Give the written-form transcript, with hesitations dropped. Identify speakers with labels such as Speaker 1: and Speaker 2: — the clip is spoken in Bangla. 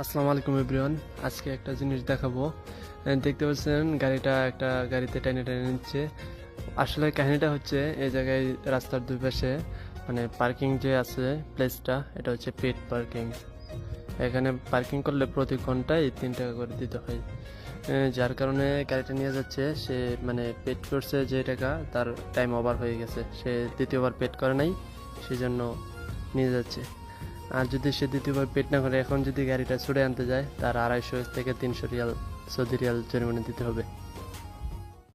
Speaker 1: আসসালামু আলাইকুম এভরিওয়ান। আজকে একটা জিনিস দেখাবো। দেখতে পাচ্ছেন গাড়িটা একটা গাড়িতে টেনে টেনে নিচ্ছে। আসলে কাহিনীটা হচ্ছে এই জায়গায় রাস্তার দুই পাশে মানে পার্কিং যে আছে প্লেসটা, এটা হচ্ছে পেড পার্কিং। এখানে পার্কিং করলে প্রতি ঘন্টায় 3 টাকা করে দিতে হয়। যার কারণে গাড়িটা নিয়ে যাচ্ছে সে, মানে পেড করছে যে টাকা, তার টাইম ওভার হয়ে গেছে, সে দ্বিতীয়বার পেড করে নাই, সেই জন্য নিয়ে যাচ্ছে। আর যদি সে দ্বিতীয়বার পেড না করে এখন যদি গাড়িটা ছুড়ে আনতে যায়, তার 250 থেকে 300 রিয়াল, সৌদি রিয়াল জরিমানা দিতে হবে।